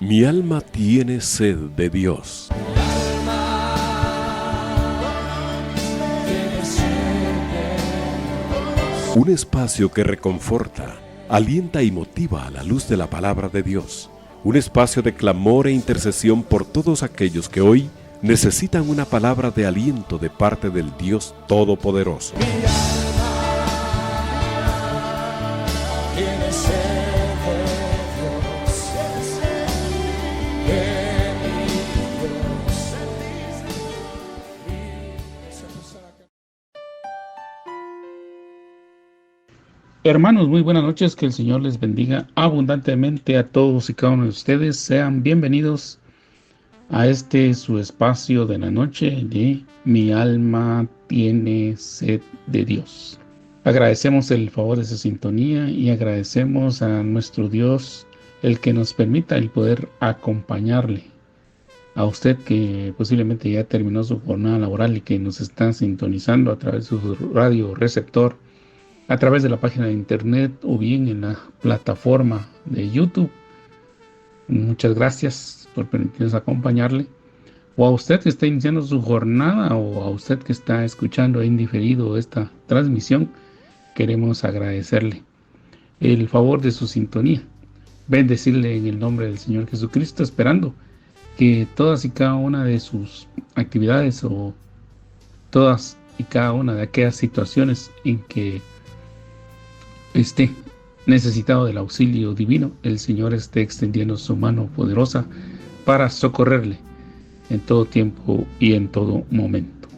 Mi alma tiene sed de Dios. Un espacio que reconforta, alienta y motiva a la luz de la palabra de Dios. Un espacio de clamor e intercesión por todos aquellos que hoy necesitan una palabra de aliento de parte del Dios Todopoderoso. Hermanos, muy buenas noches, que el Señor les bendiga abundantemente a todos y cada uno de ustedes. Sean bienvenidos a su espacio de la noche de Mi alma tiene sed de Dios. Agradecemos el favor de su sintonía y agradecemos a nuestro Dios el que nos permita el poder acompañarle. A usted que posiblemente ya terminó su jornada laboral y que nos está sintonizando a través de su radio receptor, a través de la página de internet o bien en la plataforma de YouTube. Muchas gracias por permitirnos acompañarle. O a usted que está iniciando su jornada, o a usted que está escuchando en diferido esta transmisión, queremos agradecerle el favor de su sintonía. Bendecirle en el nombre del Señor Jesucristo, esperando que todas y cada una de sus actividades o todas y cada una de aquellas situaciones en que esté necesitado del auxilio divino, el Señor esté extendiendo su mano poderosa para socorrerle en todo tiempo y en todo momento.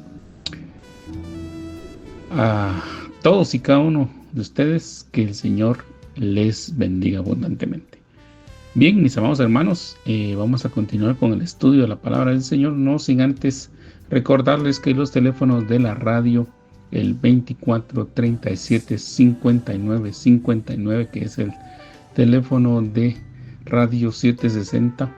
A todos y cada uno de ustedes, que el Señor les bendiga abundantemente. Bien, mis amados hermanos, vamos a continuar con el estudio de la palabra del Señor, no sin antes recordarles que los teléfonos de la radio, el 24 37 59 59, que es el teléfono de Radio 760,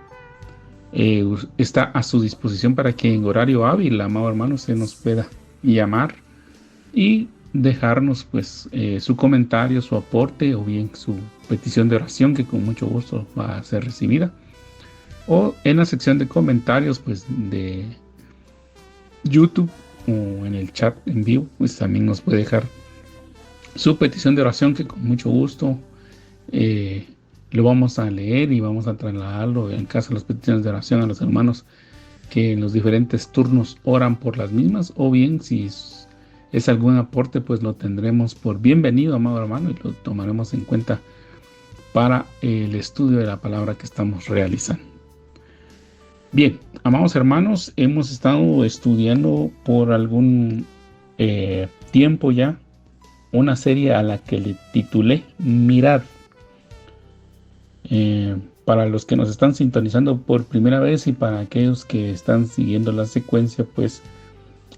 está a su disposición para que en horario hábil, amado hermano, se nos pueda llamar y dejarnos pues su comentario, su aporte o bien su petición de oración, que con mucho gusto va a ser recibida, o en la sección de comentarios pues de YouTube o en el chat en vivo, pues también nos puede dejar su petición de oración, que con mucho gusto lo vamos a leer y vamos a trasladarlo en caso de las peticiones de oración a los hermanos que en los diferentes turnos oran por las mismas, o bien si es algún aporte, pues lo tendremos por bienvenido, amado hermano, y lo tomaremos en cuenta para el estudio de la palabra que estamos realizando. Bien, amados hermanos, hemos estado estudiando por algún tiempo ya una serie a la que le titulé Mirad. Para los que nos están sintonizando por primera vez y para aquellos que están siguiendo la secuencia, pues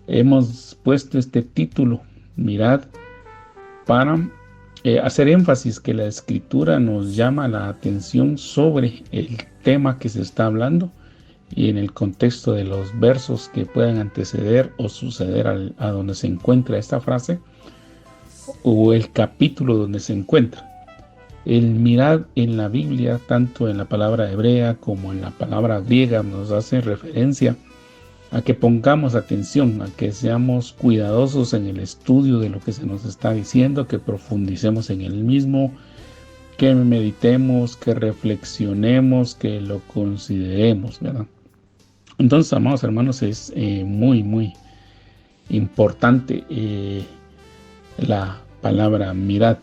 hemos puesto este título, Mirad, para hacer énfasis que la Escritura nos llama la atención sobre el tema que se está hablando y en el contexto de los versos que puedan anteceder o suceder a donde se encuentra esta frase o el capítulo donde se encuentra. El mirad en la Biblia, tanto en la palabra hebrea como en la palabra griega, nos hace referencia a que pongamos atención, a que seamos cuidadosos en el estudio de lo que se nos está diciendo, que profundicemos en el mismo, que meditemos, que reflexionemos, que lo consideremos, ¿verdad? Entonces, amados hermanos, es muy, muy importante la palabra mirad.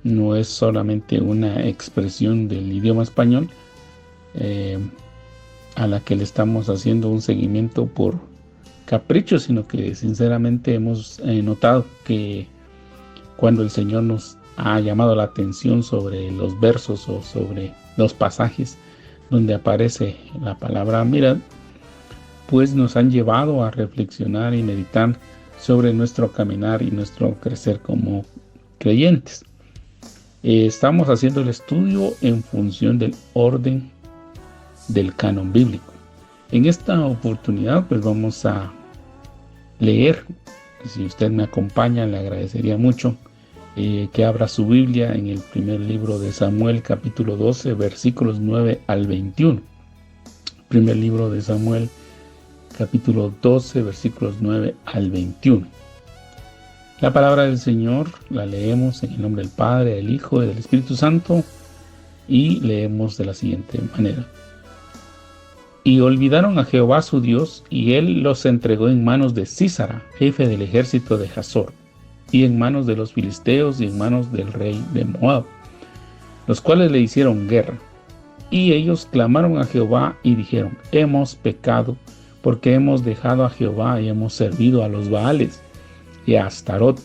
No es solamente una expresión del idioma español a la que le estamos haciendo un seguimiento por capricho, sino que sinceramente hemos notado que cuando el Señor nos ha llamado la atención sobre los versos o sobre los pasajes donde aparece la palabra mirad, pues nos han llevado a reflexionar y meditar sobre nuestro caminar y nuestro crecer como creyentes. Estamos haciendo el estudio en función del orden del canon bíblico. En esta oportunidad pues vamos a leer, si usted me acompaña le agradecería mucho, que abra su Biblia en el primer libro de Samuel, capítulo 12, versículos 9 al 21. Primer libro de Samuel, capítulo 12, versículos 9 al 21. La palabra del Señor la leemos en el nombre del Padre, del Hijo y del Espíritu Santo, y leemos de la siguiente manera. Y olvidaron a Jehová su Dios, y él los entregó en manos de Sísara, jefe del ejército de Hazor, y en manos de los filisteos y en manos del rey de Moab, los cuales le hicieron guerra. Y ellos clamaron a Jehová y dijeron: hemos pecado, porque hemos dejado a Jehová y hemos servido a los Baales y a Astarot.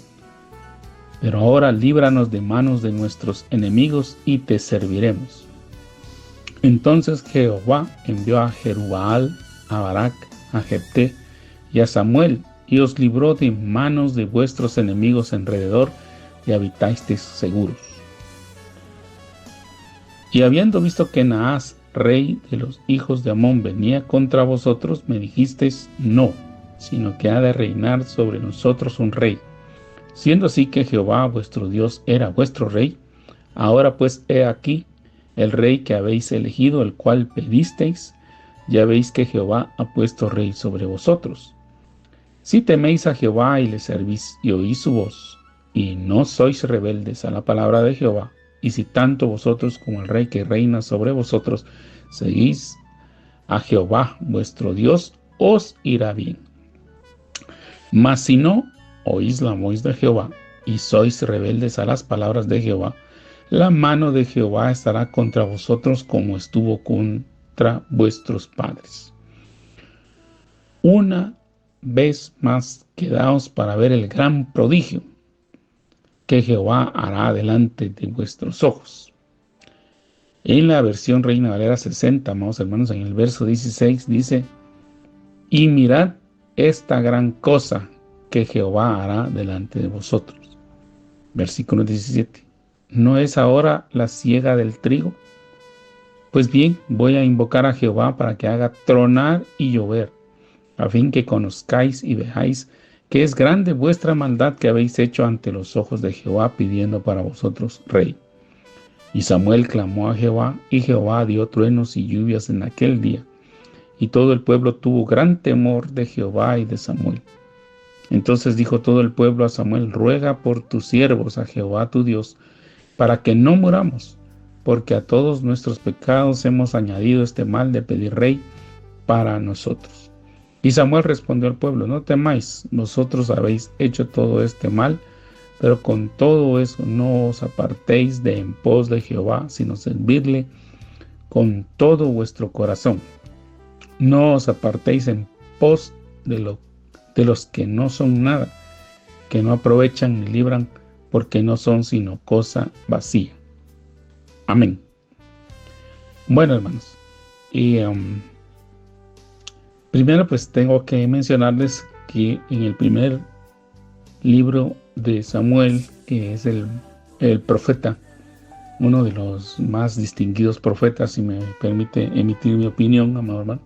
Pero ahora líbranos de manos de nuestros enemigos y te serviremos. Entonces Jehová envió a Jerubbaal, a Barak, a Jefté y a Samuel, y os libró de manos de vuestros enemigos alrededor, y habitasteis seguros. Y habiendo visto que Naas, rey de los hijos de Amón, venía contra vosotros, me dijisteis: no, sino que ha de reinar sobre nosotros un rey. Siendo así que Jehová vuestro Dios era vuestro rey, ahora pues he aquí el rey que habéis elegido, el cual pedisteis. Ya veis que Jehová ha puesto rey sobre vosotros. Si teméis a Jehová y le servís y oís su voz, y no sois rebeldes a la palabra de Jehová, y si tanto vosotros como el rey que reina sobre vosotros seguís a Jehová vuestro Dios, os irá bien. Mas si no oís la voz de Jehová, y sois rebeldes a las palabras de Jehová, la mano de Jehová estará contra vosotros como estuvo contra vuestros padres. Una vez más quedaos para ver el gran prodigio que Jehová hará delante de vuestros ojos. En la versión Reina Valera 60, amados hermanos, en el verso 16 dice: y mirad esta gran cosa que Jehová hará delante de vosotros. Versículo 17. ¿No es ahora la siega del trigo? Pues bien, voy a invocar a Jehová para que haga tronar y llover, a fin que conozcáis y veáis que es grande vuestra maldad que habéis hecho ante los ojos de Jehová, pidiendo para vosotros rey. Y Samuel clamó a Jehová, y Jehová dio truenos y lluvias en aquel día, y todo el pueblo tuvo gran temor de Jehová y de Samuel. Entonces dijo todo el pueblo a Samuel: ruega por tus siervos a Jehová tu Dios, para que no muramos, porque a todos nuestros pecados hemos añadido este mal de pedir rey para nosotros. Y Samuel respondió al pueblo: no temáis, vosotros habéis hecho todo este mal, pero con todo eso no os apartéis de en pos de Jehová, sino servirle con todo vuestro corazón. No os apartéis en pos de los que no son nada, que no aprovechan ni libran, porque no son sino cosa vacía. Amén. Bueno, hermanos, y primero pues tengo que mencionarles que en el primer libro de Samuel, que es el profeta, uno de los más distinguidos profetas, si me permite emitir mi opinión, amado hermano,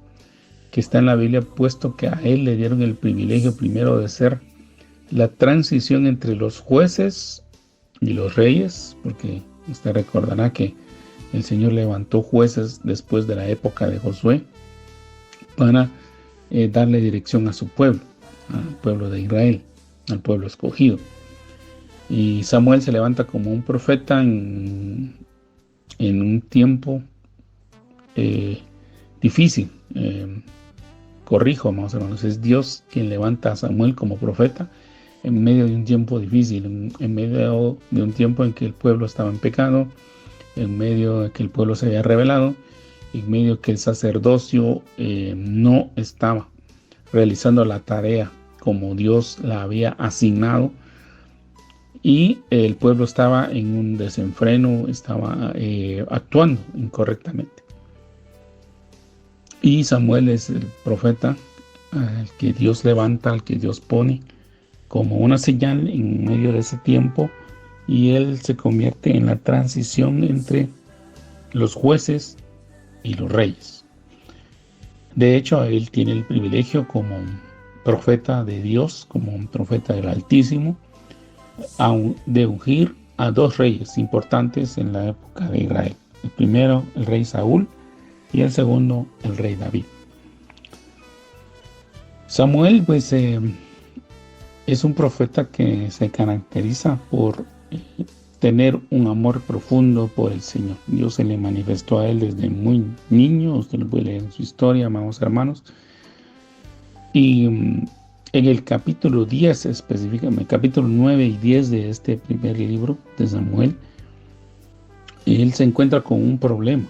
que está en la Biblia, puesto que a él le dieron el privilegio primero de ser la transición entre los jueces y los reyes, porque usted recordará que el Señor levantó jueces después de la época de Josué para darle dirección a su pueblo, al pueblo de Israel, al pueblo escogido. Y Samuel se levanta como un profeta en un tiempo difícil. Corrijo, amados hermanos, es Dios quien levanta a Samuel como profeta en medio de un tiempo difícil, en medio de un tiempo en que el pueblo estaba en pecado, en medio de que el pueblo se había rebelado, en medio de que el sacerdocio no estaba realizando la tarea como Dios la había asignado, y el pueblo estaba en un desenfreno, estaba actuando incorrectamente. Y Samuel es el profeta al que Dios levanta, al que Dios pone como una señal en medio de ese tiempo, y él se convierte en la transición entre los jueces y los reyes. De hecho, él tiene el privilegio como profeta de Dios, como un profeta del Altísimo, de ungir a dos reyes importantes en la época de Israel. El primero, el rey Saúl, y el segundo, el rey David. Samuel, pues, es un profeta que se caracteriza por tener un amor profundo por el Señor. Dios se le manifestó a él desde muy niño. Usted lo puede leer en su historia, amados hermanos. Y en el capítulo 10, específicamente, capítulo 9 y 10 de este primer libro de Samuel, él se encuentra con un problema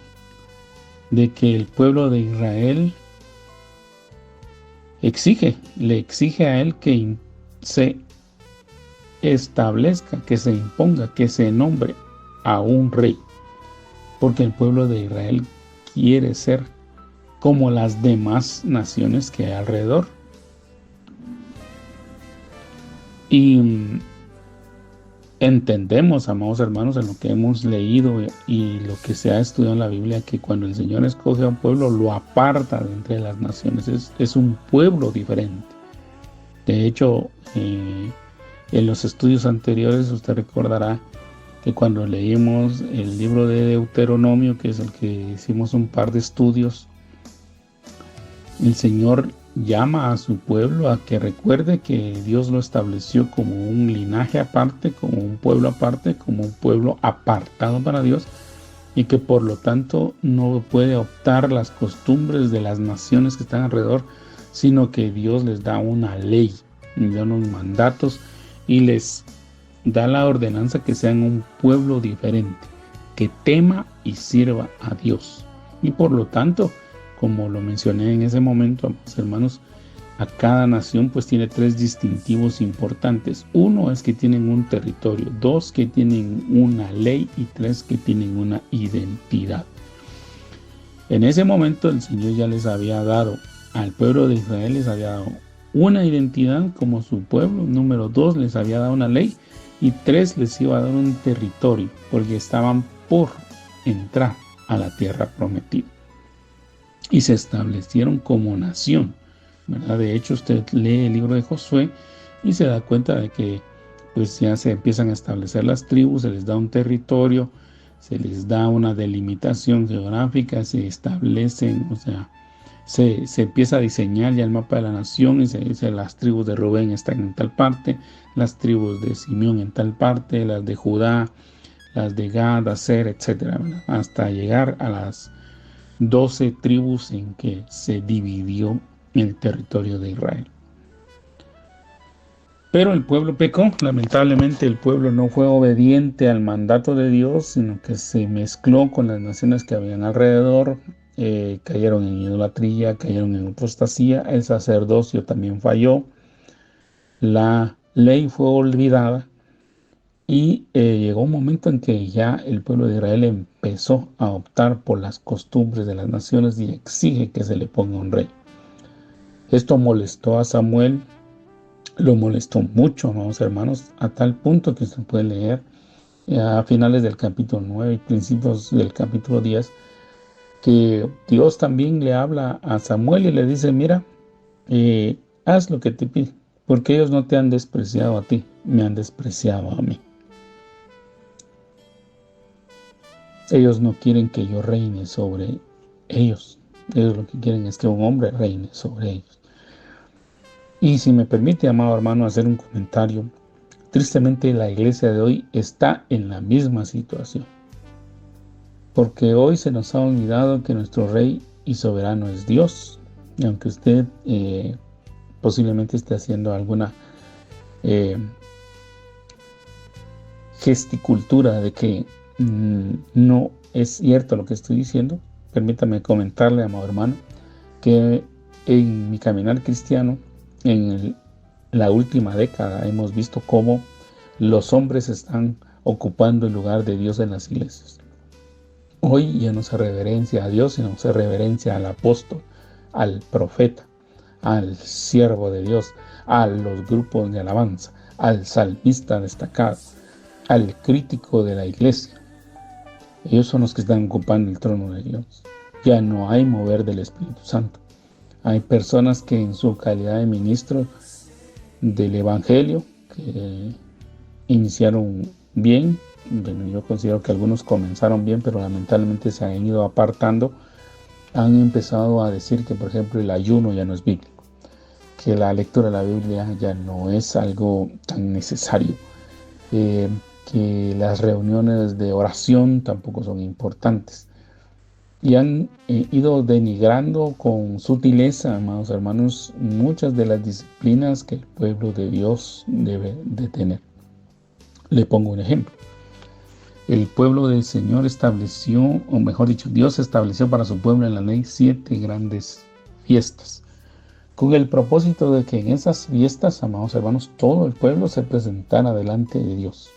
de que el pueblo de Israel le exige a él que se establezca, que se imponga, que se nombre a un rey, porque el pueblo de Israel quiere ser como las demás naciones que hay alrededor. Y entendemos, amados hermanos, en lo que hemos leído y lo que se ha estudiado en la Biblia, que cuando el Señor escoge a un pueblo, lo aparta de entre las naciones. Es un pueblo diferente. De hecho, en los estudios anteriores, usted recordará que cuando leímos el libro de Deuteronomio, que es el que hicimos un par de estudios, el Señor llama a su pueblo a que recuerde que Dios lo estableció como un linaje aparte, como un pueblo aparte, como un pueblo apartado para Dios, y que por lo tanto no puede optar las costumbres de las naciones que están alrededor, sino que Dios les da una ley, les da unos mandatos y les da la ordenanza que sean un pueblo diferente, que tema y sirva a Dios. Y por lo tanto, como lo mencioné en ese momento, hermanos, a cada nación pues tiene tres distintivos importantes. Uno es que tienen un territorio, dos que tienen una ley y tres que tienen una identidad. En ese momento el Señor ya les había dado al pueblo de Israel, les había dado una identidad como su pueblo. Número dos, les había dado una ley, y tres, les iba a dar un territorio, porque estaban por entrar a la tierra prometida y se establecieron como nación, ¿verdad? De hecho, usted lee el libro de Josué y se da cuenta de que pues ya se empiezan a establecer las tribus, se les da un territorio, se les da una delimitación geográfica, se establecen, o sea, se empieza a diseñar ya el mapa de la nación, y se dice las tribus de Rubén están en tal parte, las tribus de Simeón en tal parte, las de Judá, las de Gad, Aser, etcétera, hasta llegar a las 12 tribus en que se dividió el territorio de Israel. Pero el pueblo pecó. Lamentablemente el pueblo no fue obediente al mandato de Dios, sino que se mezcló con las naciones que habían alrededor. Cayeron en idolatría, cayeron en apostasía. El sacerdocio también falló. La ley fue olvidada. Y llegó un momento en que ya el pueblo de Israel empezó a optar por las costumbres de las naciones y exige que se le ponga un rey. Esto molestó a Samuel, lo molestó mucho, amados hermanos, a tal punto que usted puede leer a finales del capítulo 9 y principios del capítulo 10, que Dios también le habla a Samuel y le dice: mira, haz lo que te pide, porque ellos no te han despreciado a ti, me han despreciado a mí. Ellos no quieren que yo reine sobre ellos. Ellos lo que quieren es que un hombre reine sobre ellos. Y si me permite, amado hermano, hacer un comentario, tristemente la iglesia de hoy está en la misma situación. Porque hoy se nos ha olvidado que nuestro rey y soberano es Dios. Y aunque usted posiblemente esté haciendo alguna gesticultura de que no es cierto lo que estoy diciendo, permítame comentarle, amado hermano, que en mi caminar cristiano, en la última década, hemos visto cómo los hombres están ocupando el lugar de Dios en las iglesias. Hoy ya no se reverencia a Dios, sino se reverencia al apóstol, al profeta, al siervo de Dios, a los grupos de alabanza, al salmista destacado, al crítico de la iglesia. Ellos son los que están ocupando el trono de Dios. Ya no hay mover del Espíritu Santo. Hay personas que en su calidad de ministro del Evangelio, que iniciaron bien. Bueno, yo considero que algunos comenzaron bien, pero lamentablemente se han ido apartando. Han empezado a decir que, por ejemplo, el ayuno ya no es bíblico, que la lectura de la Biblia ya no es algo tan necesario, que las reuniones de oración tampoco son importantes. Y han ido denigrando con sutileza, amados hermanos, muchas de las disciplinas que el pueblo de Dios debe de tener. Le pongo un ejemplo. El pueblo del Señor estableció, o mejor dicho, Dios estableció para su pueblo en la ley 7 grandes fiestas, con el propósito de que en esas fiestas, amados hermanos, todo el pueblo se presentara delante de Dios.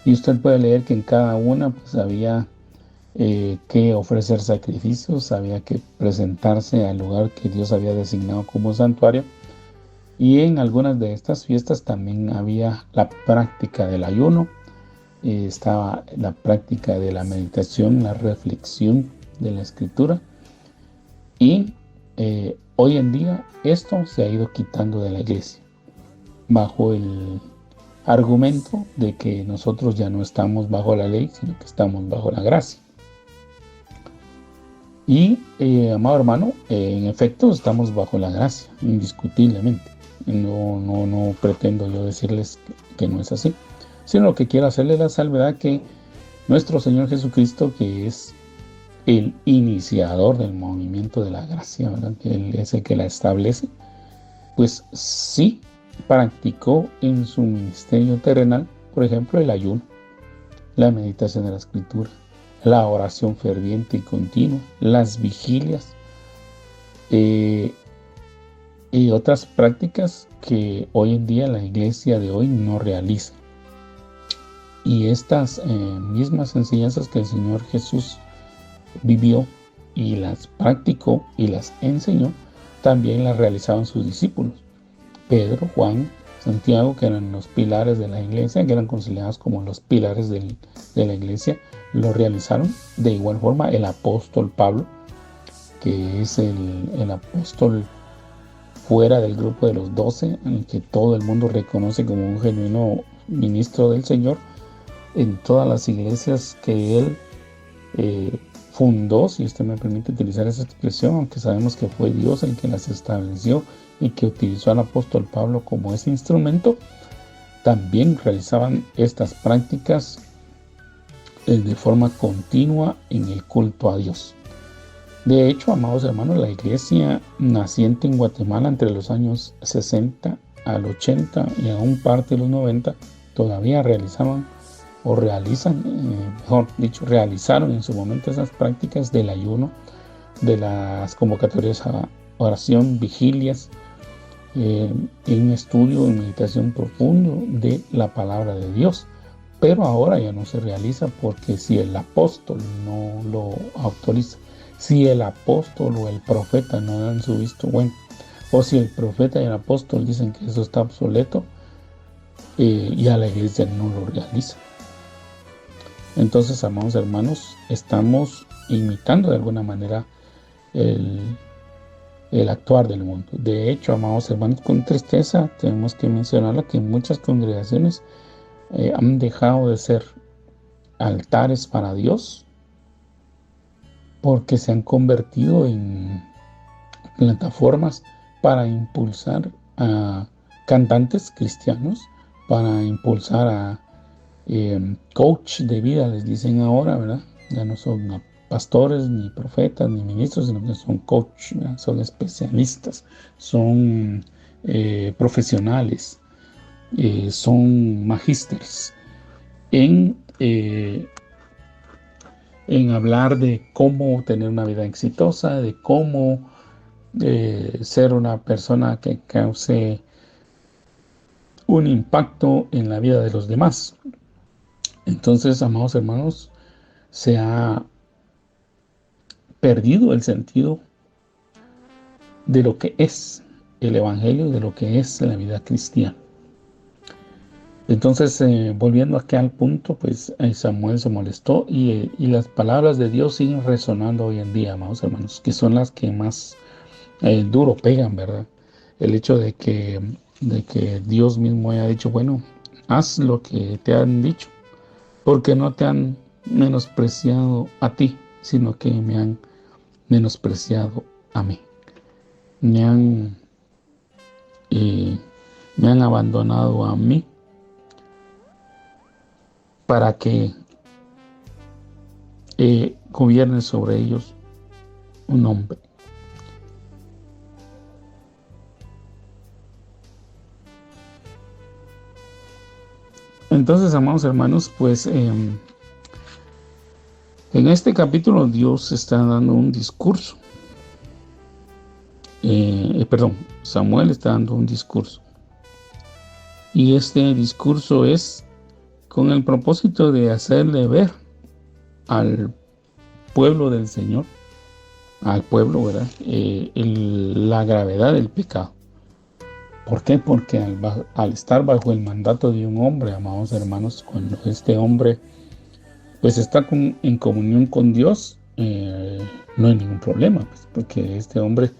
Y usted puede leer que en cada una pues había que ofrecer sacrificios, había que presentarse al lugar que Dios había designado como santuario. Y en algunas de estas fiestas también había la práctica del ayuno, estaba la práctica de la meditación, la reflexión de la escritura. Y hoy en día esto se ha ido quitando de la iglesia, bajo el argumento de que nosotros ya no estamos bajo la ley, sino que estamos bajo la gracia. Y, amado hermano, en efecto estamos bajo la gracia, indiscutiblemente. No pretendo yo decirles que no es así, sino lo que quiero hacerles la salvedad que nuestro Señor Jesucristo, que es el iniciador del movimiento de la gracia, ¿verdad?, que Él es el que la establece, pues sí practicó en su ministerio terrenal, por ejemplo, el ayuno, la meditación de la escritura, la oración ferviente y continua, las vigilias y otras prácticas que hoy en día la iglesia de hoy no realiza. Y estas mismas enseñanzas que el Señor Jesús vivió y las practicó y las enseñó, también las realizaban sus discípulos. Pedro, Juan, Santiago, que eran los pilares de la iglesia, que eran considerados como los pilares de la iglesia, lo realizaron. De igual forma, el apóstol Pablo, que es el apóstol fuera del grupo de los 12, en el que todo el mundo reconoce como un genuino ministro del Señor, en todas las iglesias que él fundó, si usted me permite utilizar esa expresión, aunque sabemos que fue Dios el que las estableció y que utilizó al apóstol Pablo como ese instrumento, también realizaban estas prácticas de forma continua en el culto a Dios. De hecho, amados hermanos, la iglesia naciente en Guatemala entre los años 60 al 80 y aún parte de los 90 todavía realizaban o realizan, realizaron en su momento esas prácticas del ayuno, de las convocatorias a oración, vigilias, en estudio y meditación profundo de la palabra de Dios. Pero ahora ya no se realiza, porque si el apóstol no lo autoriza, si el apóstol o el profeta no dan su visto bueno, o si el profeta y el apóstol dicen que eso está obsoleto, ya la iglesia no lo realiza. Entonces, amados hermanos, estamos imitando de alguna manera el actuar del mundo. De hecho, amados hermanos, con tristeza tenemos que mencionarla, que muchas congregaciones han dejado de ser altares para Dios, porque se han convertido en plataformas para impulsar a cantantes cristianos, para impulsar a coach de vida, les dicen ahora, ¿verdad? Ya no son pastores, ni profetas, ni ministros, sino que son coach, ¿verdad? Son especialistas, son profesionales, son magísteres en hablar de cómo tener una vida exitosa, de cómo ser una persona que cause un impacto en la vida de los demás. Entonces, amados hermanos, se ha perdido el sentido de lo que es el evangelio, de lo que es la vida cristiana. Entonces, volviendo aquí al punto, pues Samuel se molestó y las palabras de Dios siguen resonando hoy en día, amados hermanos, que son las que más duro pegan, ¿verdad? El hecho de que Dios mismo haya dicho, bueno, haz lo que te han dicho, porque no te han menospreciado a ti, sino que me han menospreciado a mí. Me han, me han abandonado a mí para que gobierne sobre ellos un hombre. Entonces, amados hermanos, pues en este capítulo Dios está dando un discurso. Samuel está dando un discurso. Y este discurso es con el propósito de hacerle ver al pueblo del Señor, al pueblo, ¿verdad? La gravedad del pecado. ¿Por qué? Porque al estar bajo el mandato de un hombre, amados hermanos, cuando este hombre pues está en comunión con Dios, no hay ningún problema, pues, porque este hombre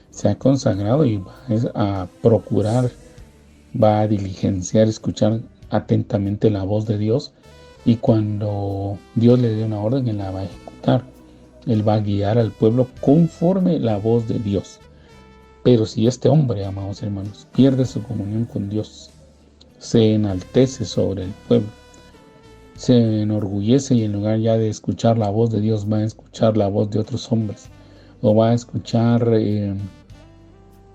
se ha consagrado y va a procurar, va a diligenciar, escuchar atentamente la voz de Dios, y cuando Dios le dé una orden, él la va a ejecutar. Él va a guiar al pueblo conforme la voz de Dios. Pero si este hombre, amados hermanos, pierde su comunión con Dios, se enaltece sobre el pueblo, se enorgullece y en lugar ya de escuchar la voz de Dios, va a escuchar la voz de otros hombres, o va a escuchar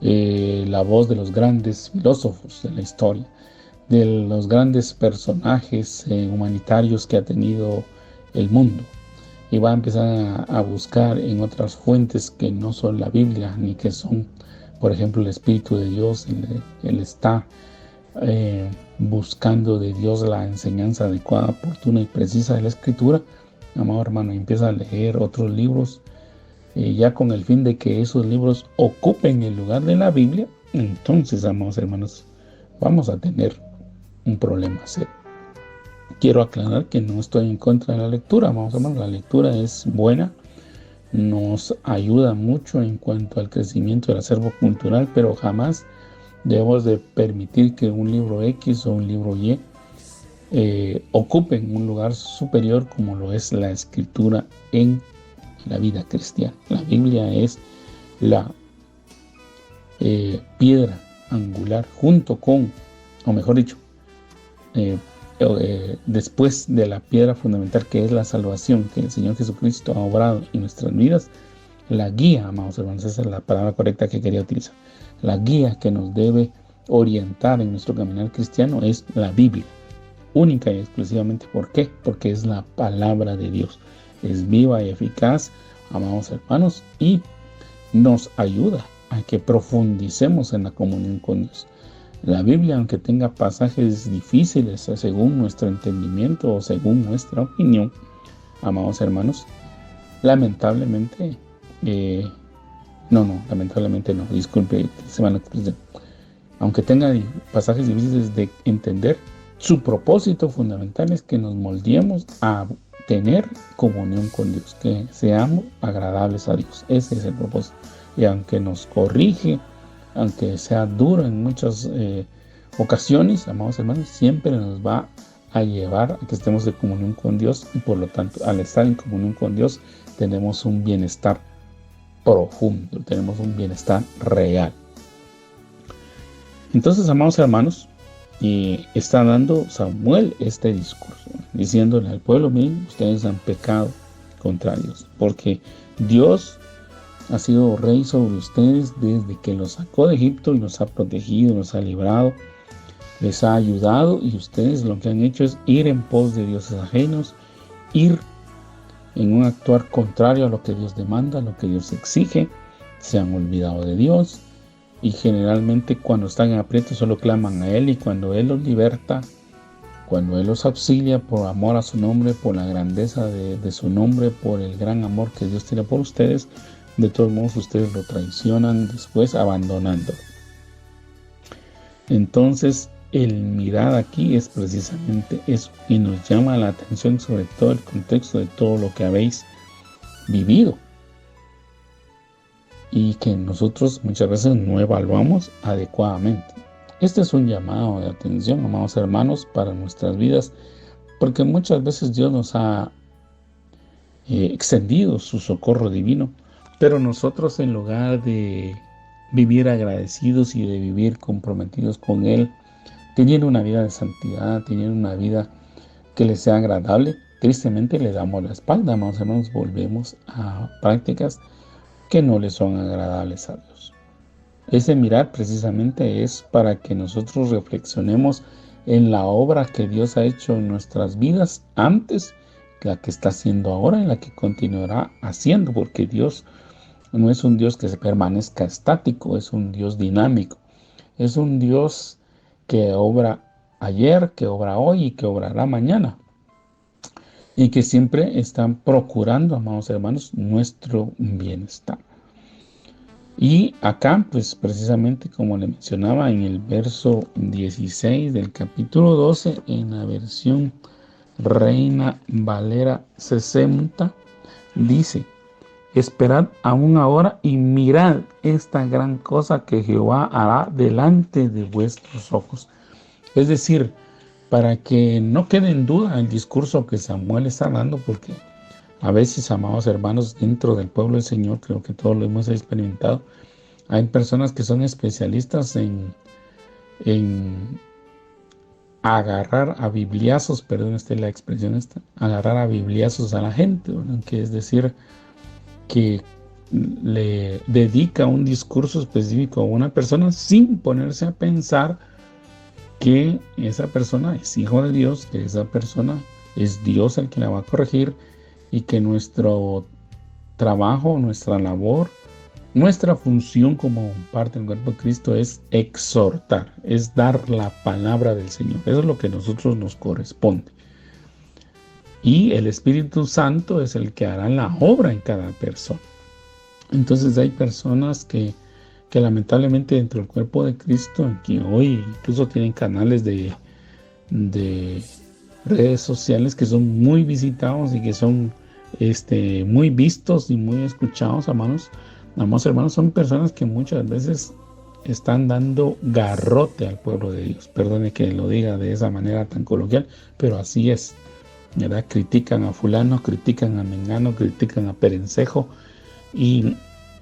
la voz de los grandes filósofos de la historia, de los grandes personajes humanitarios que ha tenido el mundo, y va a empezar a buscar en otras fuentes que no son la Biblia, ni que son, por ejemplo, el Espíritu de Dios. Él está buscando de Dios la enseñanza adecuada, oportuna y precisa de la Escritura, amado hermano, y empieza a leer otros libros, ya con el fin de que esos libros ocupen el lugar de la Biblia. Entonces, amados hermanos, vamos a tener un problema serio. Quiero aclarar que no estoy en contra de la lectura, amados hermanos. La lectura es buena, nos ayuda mucho en cuanto al crecimiento del acervo cultural, pero jamás debemos de permitir que un libro X o un libro Y ocupen un lugar superior como lo es la Escritura en la vida cristiana. La Biblia es la piedra angular junto con, o mejor dicho, después de la piedra fundamental, que es la salvación que el Señor Jesucristo ha obrado en nuestras vidas. La guía, amados hermanos, esa es la palabra correcta que quería utilizar. La guía que nos debe orientar en nuestro caminar cristiano es la Biblia, única y exclusivamente. ¿Por qué? Porque es la palabra de Dios. Es viva y eficaz, amados hermanos, y nos ayuda a que profundicemos en la comunión con Dios. La Biblia, aunque tenga pasajes difíciles según nuestro entendimiento o según nuestra opinión, amados hermanos, lamentablemente no, disculpe, se van a expresar. Aunque tenga pasajes difíciles de entender, su propósito fundamental es que nos moldeemos a tener comunión con Dios, que seamos agradables a Dios. Ese es el propósito. Y aunque nos corrige, aunque sea duro en muchas ocasiones, amados hermanos, siempre nos va a llevar a que estemos en comunión con Dios, y por lo tanto, al estar en comunión con Dios, tenemos un bienestar profundo, tenemos un bienestar real. Entonces, amados hermanos, está dando Samuel este discurso, diciéndole al pueblo: miren, ustedes han pecado contra Dios, porque Dios ha sido rey sobre ustedes desde que los sacó de Egipto y los ha protegido, los ha librado, les ha ayudado, y ustedes lo que han hecho es ir en pos de dioses ajenos, ir en un actuar contrario a lo que Dios demanda, a lo que Dios exige. Se han olvidado de Dios, y generalmente cuando están en aprieto solo claman a Él, y cuando Él los liberta, cuando Él los auxilia por amor a su nombre, por la grandeza de su nombre, por el gran amor que Dios tiene por ustedes, de todos modos ustedes lo traicionan después, abandonándolo. Entonces, el mirar aquí es precisamente eso, y nos llama la atención sobre todo el contexto de todo lo que habéis vivido, y que nosotros muchas veces no evaluamos adecuadamente. Este es un llamado de atención, amados hermanos, para nuestras vidas, porque muchas veces Dios nos ha extendido su socorro divino, pero nosotros, en lugar de vivir agradecidos y de vivir comprometidos con Él, teniendo una vida de santidad, teniendo una vida que le sea agradable, tristemente le damos la espalda, amados hermanos, volvemos a prácticas que no le son agradables a Dios. Ese mirar precisamente es para que nosotros reflexionemos en la obra que Dios ha hecho en nuestras vidas antes, la que está haciendo ahora y la que continuará haciendo, porque Dios no es un Dios que se permanezca estático, es un Dios dinámico, es un Dios que obra ayer, que obra hoy y que obrará mañana, y que siempre están procurando, amados hermanos, nuestro bienestar. Y acá, pues precisamente como le mencionaba en el verso 16 del capítulo 12, en la versión Reina Valera 60, dice: esperad aún ahora y mirad esta gran cosa que Jehová hará delante de vuestros ojos. Es decir, para que no quede en duda el discurso que Samuel está dando, porque a veces, amados hermanos, dentro del pueblo del Señor, creo que todos lo hemos experimentado, hay personas que son especialistas en agarrar a bibliazos, perdón, la expresión agarrar a bibliazos a la gente, ¿verdad? Que es decir, que le dedica un discurso específico a una persona sin ponerse a pensar que esa persona es hijo de Dios, que esa persona es Dios el que la va a corregir, y que nuestro trabajo, nuestra labor, nuestra función como parte del cuerpo de Cristo es exhortar, es dar la palabra del Señor. Eso es lo que a nosotros nos corresponde. Y el Espíritu Santo es el que hará la obra en cada persona. Entonces hay personas que lamentablemente dentro del cuerpo de Cristo, que hoy incluso tienen canales de redes sociales que son muy visitados y que son muy vistos y muy escuchados, amados hermanos, son personas que muchas veces están dando garrote al pueblo de Dios. Perdone que lo diga de esa manera tan coloquial, pero así es, ¿verdad? Critican a fulano, critican a mengano, critican a perencejo, y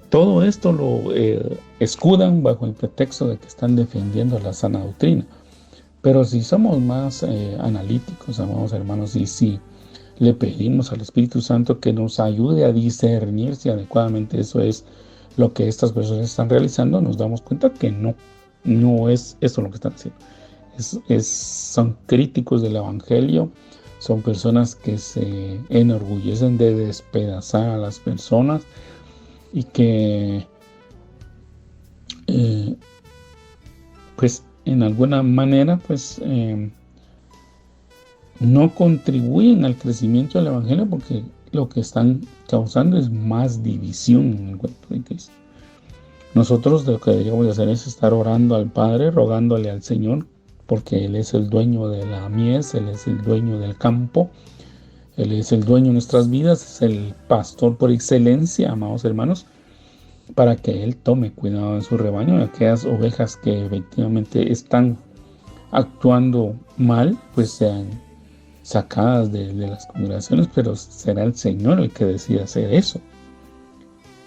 todo esto lo escudan bajo el pretexto de que están defendiendo la sana doctrina. Pero si somos más analíticos, amados hermanos, y si le pedimos al Espíritu Santo que nos ayude a discernir si adecuadamente eso es lo que estas personas están realizando, nos damos cuenta que no es eso lo que están haciendo. Son críticos del Evangelio, son personas que se enorgullecen de despedazar a las personas y que pues en alguna manera pues no contribuyen al crecimiento del Evangelio, porque lo que están causando es más división en el cuerpo de Cristo. Nosotros lo que deberíamos hacer es estar orando al Padre, rogándole al Señor, porque Él es el dueño de la mies, Él es el dueño del campo, Él es el dueño de nuestras vidas, es el pastor por excelencia, amados hermanos, para que Él tome cuidado de su rebaño, de aquellas ovejas que efectivamente están actuando mal, pues sean sacadas de las congregaciones, pero será el Señor el que decida hacer eso,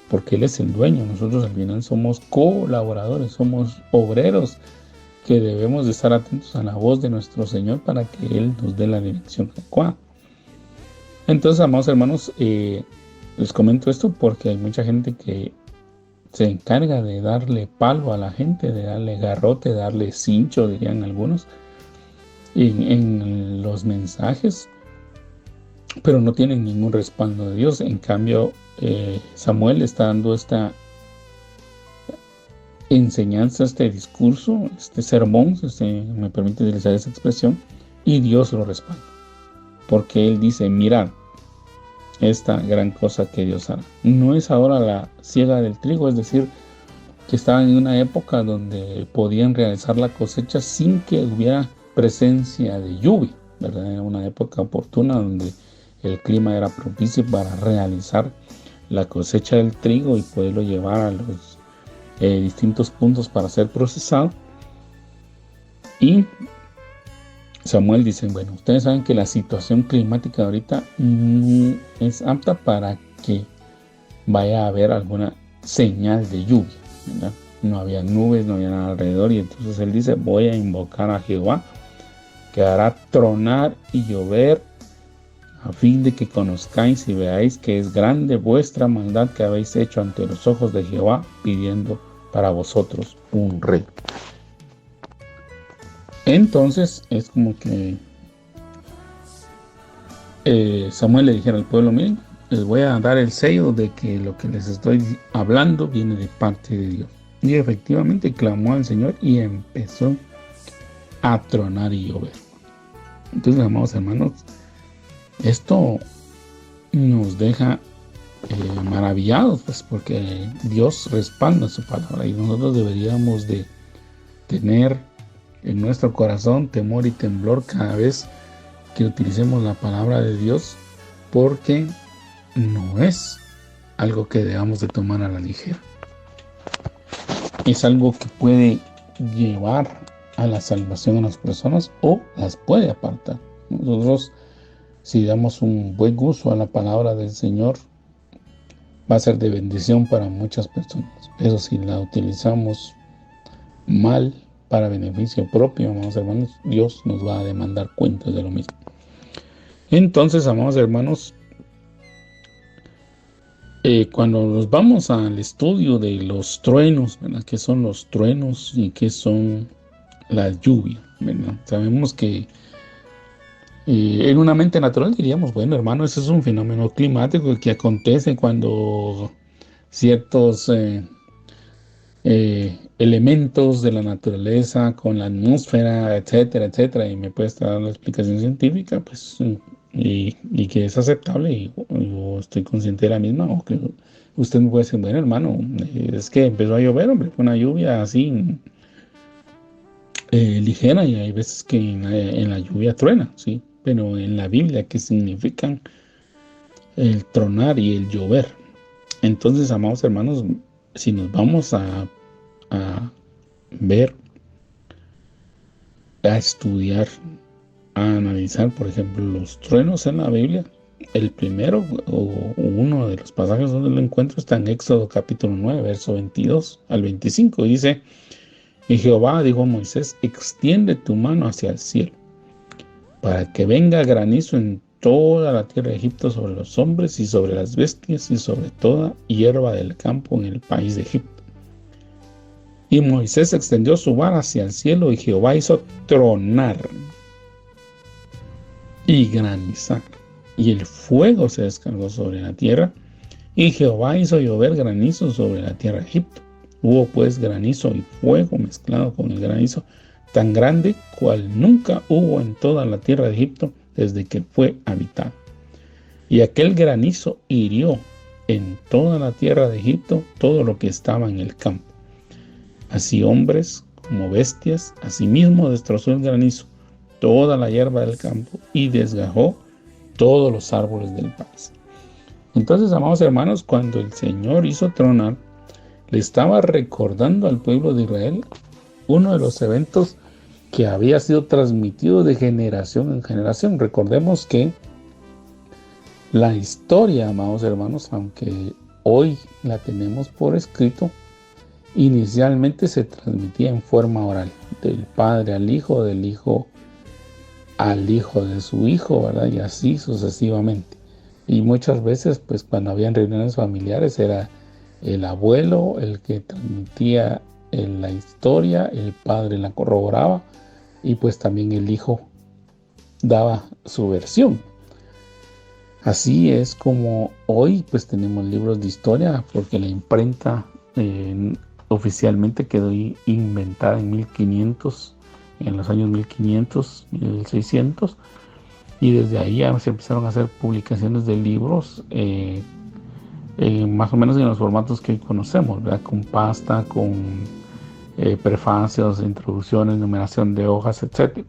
porque Él es el dueño. Nosotros al final somos colaboradores, somos obreros que debemos de estar atentos a la voz de nuestro Señor para que Él nos dé la dirección adecuada. Entonces, amados hermanos, les comento esto porque hay mucha gente que se encarga de darle palo a la gente, de darle garrote, de darle cincho, dirían algunos, en los mensajes, pero no tienen ningún respaldo de Dios. En cambio, Samuel está dando esta enseñanza, este discurso, este sermón, me permite utilizar esa expresión, y Dios lo respalda, porque Él dice: mirad esta gran cosa que Dios hará. No es ahora la siega del trigo, es decir, que estaban en una época donde podían realizar la cosecha sin que hubiera presencia de lluvia, ¿verdad? Era una época oportuna donde el clima era propicio para realizar la cosecha del trigo y poderlo llevar a los distintos puntos para ser procesado. Y Samuel dice, bueno, ustedes saben que la situación climática ahorita es apta para que vaya a haber alguna señal de lluvia, ¿verdad? No había nubes, no había nada alrededor, y entonces él dice, voy a invocar a Jehová, que hará tronar y llover, a fin de que conozcáis y veáis que es grande vuestra maldad que habéis hecho ante los ojos de Jehová, pidiendo para vosotros un rey. Entonces es como que Samuel le dijera al pueblo, miren, les voy a dar el sello de que lo que les estoy hablando viene de parte de Dios. Y efectivamente clamó al Señor y empezó a tronar y llover. Entonces, amados hermanos, esto nos deja maravillados, pues, porque Dios respalda su palabra y nosotros deberíamos de tener en nuestro corazón temor y temblor cada vez que utilicemos la palabra de Dios, porque no es algo que debamos de tomar a la ligera. Es algo que puede llevar a la salvación a las personas o las puede apartar. Nosotros, si damos un buen uso a la palabra del Señor, va a ser de bendición para muchas personas. Pero si la utilizamos mal, para beneficio propio, amados hermanos, Dios nos va a demandar cuentas de lo mismo. Entonces, amados hermanos, cuando nos vamos al estudio de los truenos, ¿verdad? ¿Qué son los truenos y qué son las lluvias? ¿Verdad? Sabemos que en una mente natural diríamos, bueno, hermano, ese es un fenómeno climático que acontece cuando ciertos elementos de la naturaleza con la atmósfera, etcétera, etcétera, y me puede dar la explicación científica, pues, y que es aceptable, y yo estoy consciente de la misma, o que usted me puede decir, bueno, hermano, es que empezó a llover, hombre, fue una lluvia así ligera, y hay veces que en la lluvia truena, sí, pero en la Biblia, ¿qué significan el tronar y el llover? Entonces, amados hermanos, si nos vamos a ver, a estudiar, a analizar, por ejemplo, los truenos en la Biblia, el primero o uno de los pasajes donde lo encuentro está en Éxodo capítulo 9, verso 22 al 25. Dice, y Jehová dijo a Moisés, extiende tu mano hacia el cielo, para que venga granizo en toda la tierra de Egipto sobre los hombres y sobre las bestias y sobre toda hierba del campo en el país de Egipto. Y Moisés extendió su vara hacia el cielo y Jehová hizo tronar y granizar, y el fuego se descargó sobre la tierra, y Jehová hizo llover granizo sobre la tierra de Egipto. Hubo pues granizo y fuego mezclado con el granizo, tan grande cual nunca hubo en toda la tierra de Egipto desde que fue habitada. Y aquel granizo hirió en toda la tierra de Egipto todo lo que estaba en el campo, así hombres como bestias. Asimismo destrozó el granizo toda la hierba del campo y desgajó todos los árboles del país. Entonces, amados hermanos, cuando el Señor hizo tronar, le estaba recordando al pueblo de Israel uno de los eventos que había sido transmitido de generación en generación. Recordemos que la historia, amados hermanos, aunque hoy la tenemos por escrito, inicialmente se transmitía en forma oral, del padre al hijo, del hijo al hijo de su hijo, ¿verdad? Y así sucesivamente. Y muchas veces, pues cuando habían reuniones familiares, era el abuelo el que transmitía la historia, el padre la corroboraba, y pues también el hijo daba su versión. Así es como hoy pues tenemos libros de historia, porque la imprenta oficialmente quedó inventada en 1500, en los años 1500, 1600, y desde ahí ya se empezaron a hacer publicaciones de libros, más o menos en los formatos que hoy conocemos, ¿verdad? Con pasta, con prefacios, introducciones, numeración de hojas, etc.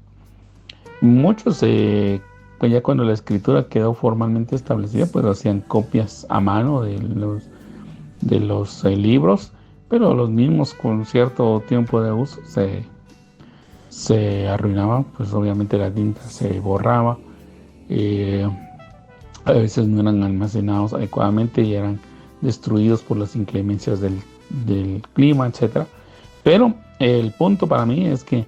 Muchos, pues ya cuando la escritura quedó formalmente establecida, pues hacían copias a mano de los libros, pero los mismos con cierto tiempo de uso se arruinaba, pues obviamente la tinta se borraba, a veces no eran almacenados adecuadamente y eran destruidos por las inclemencias del clima, etcétera. Pero el punto para mí es que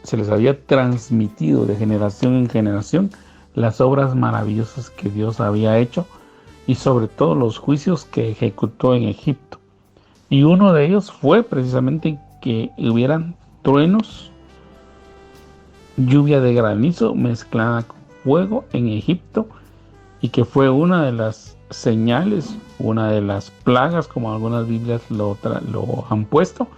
se les había transmitido de generación en generación las obras maravillosas que Dios había hecho y sobre todo los juicios que ejecutó en Egipto. Y uno de ellos fue precisamente que hubieran truenos, lluvia de granizo mezclada con fuego en Egipto, y que fue una de las señales, una de las plagas, como algunas Biblias lo han puesto,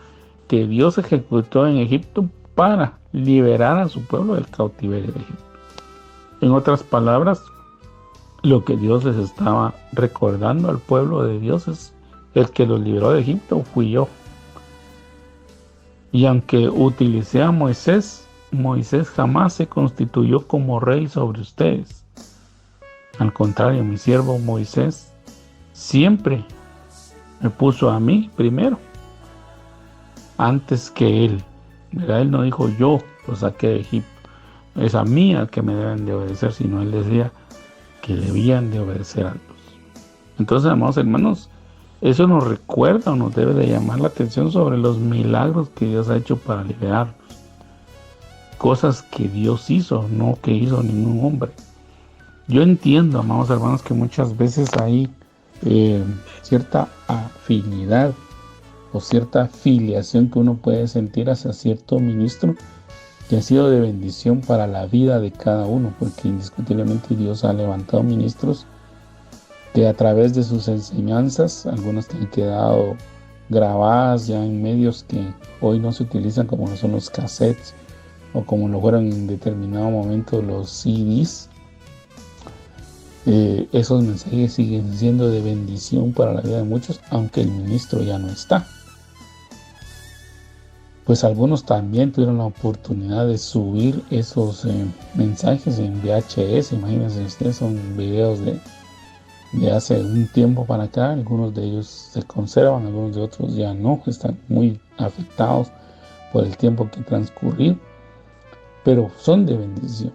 que Dios ejecutó en Egipto para liberar a su pueblo del cautiverio de Egipto. En otras palabras, lo que Dios les estaba recordando al pueblo de Dios es: el que los liberó de Egipto fui yo. Y aunque utilicé a Moisés, Moisés jamás se constituyó como rey sobre ustedes. Al contrario, mi siervo Moisés siempre me puso a mí primero, antes que él. ¿Verdad? Él no dijo yo lo saqué de Egipto, es a mí al que me deben de obedecer, sino él decía que debían de obedecer a Dios. Entonces, amados hermanos, eso nos recuerda o nos debe de llamar la atención sobre los milagros que Dios ha hecho para liberarnos. Cosas que Dios hizo, no que hizo ningún hombre. Yo entiendo, amados hermanos, que muchas veces hay cierta afinidad o cierta filiación que uno puede sentir hacia cierto ministro que ha sido de bendición para la vida de cada uno, porque indiscutiblemente Dios ha levantado ministros que a través de sus enseñanzas, algunas que han quedado grabadas ya en medios que hoy no se utilizan, como son los cassettes o como lo fueron en determinado momento los CDs. Esos mensajes siguen siendo de bendición para la vida de muchos, aunque el ministro ya no está. Pues algunos también tuvieron la oportunidad de subir esos mensajes en VHS. Imagínense ustedes, son videos de hace un tiempo para acá. Algunos de ellos se conservan, algunos de otros ya no, están muy afectados por el tiempo que transcurrió, pero son de bendición.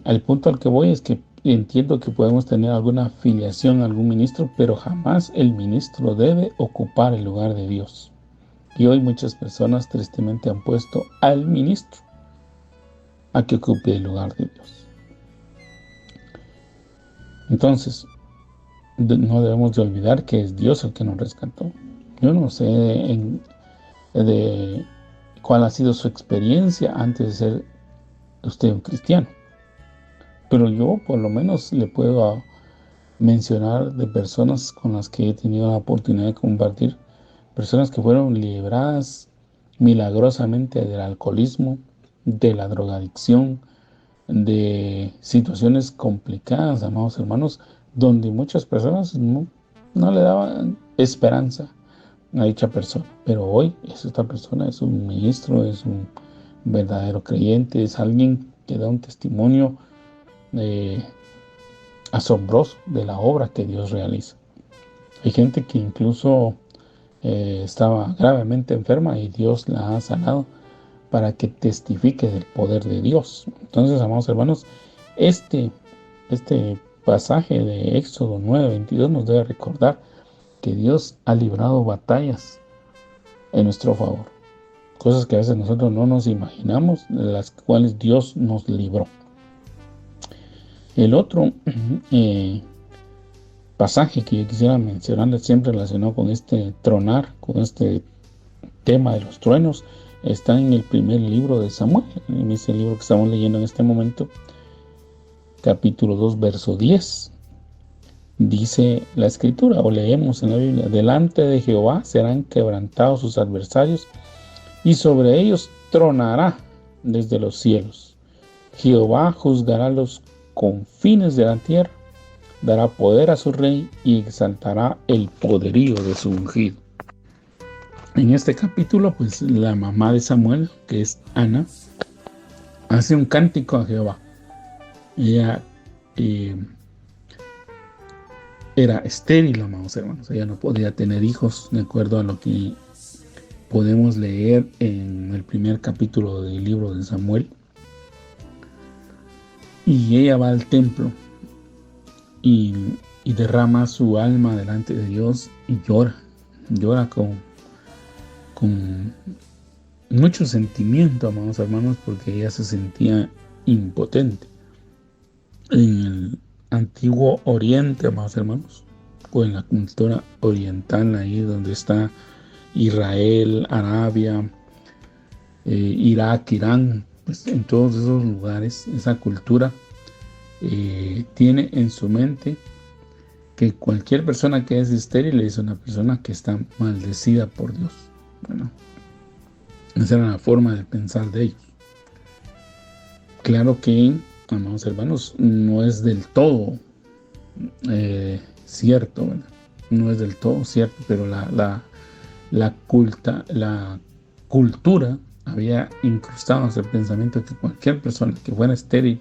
Al punto al que voy es que entiendo que podemos tener alguna afiliación a algún ministro, pero jamás el ministro debe ocupar el lugar de Dios. Y hoy muchas personas tristemente han puesto al ministro a que ocupe el lugar de Dios. Entonces, no debemos de olvidar que es Dios el que nos rescató. Yo no sé de cuál ha sido su experiencia antes de ser usted un cristiano, pero yo por lo menos le puedo mencionar de personas con las que he tenido la oportunidad de compartir, personas que fueron libradas milagrosamente del alcoholismo, de la drogadicción, de situaciones complicadas, amados hermanos, donde muchas personas no le daban esperanza a dicha persona, pero hoy esta persona es un ministro, es un verdadero creyente, es alguien que da un testimonio asombroso de la obra que Dios realiza. Hay gente que incluso estaba gravemente enferma y Dios la ha sanado para que testifique del poder de Dios. Entonces, amados hermanos, este pasaje de Éxodo 9:22 nos debe recordar que Dios ha librado batallas en nuestro favor, cosas que a veces nosotros no nos imaginamos, de las cuales Dios nos libró. El otro pasaje que yo quisiera mencionarles, siempre relacionado con este tronar, con este tema de los truenos, está en el primer libro de Samuel, en ese libro que estamos leyendo en este momento, capítulo 2, verso 10. Dice la escritura, o leemos en la Biblia: delante de Jehová serán quebrantados sus adversarios, y sobre ellos tronará desde los cielos. Jehová juzgará los confines de la tierra, dará poder a su rey y exaltará el poderío de su ungido. En este capítulo, pues la mamá de Samuel, que es Ana, hace un cántico a Jehová. Ella era estéril, amados hermanos. Ella no podía tener hijos, de acuerdo a lo que podemos leer en el primer capítulo del libro de Samuel. Y ella va al templo y derrama su alma delante de Dios y llora con mucho sentimiento, amados hermanos, porque ella se sentía impotente. En el antiguo Oriente, amados hermanos, o en la cultura oriental, ahí donde está Israel, Arabia, Irak, Irán, pues en todos esos lugares, esa cultura tiene en su mente que cualquier persona que es estéril es una persona que está maldecida por Dios. Bueno, esa era la forma de pensar de ellos. Claro que, amados hermanos, no es del todo cierto, ¿verdad? No es del todo cierto, pero la cultura había incrustado en ese pensamiento que cualquier persona que fuera estéril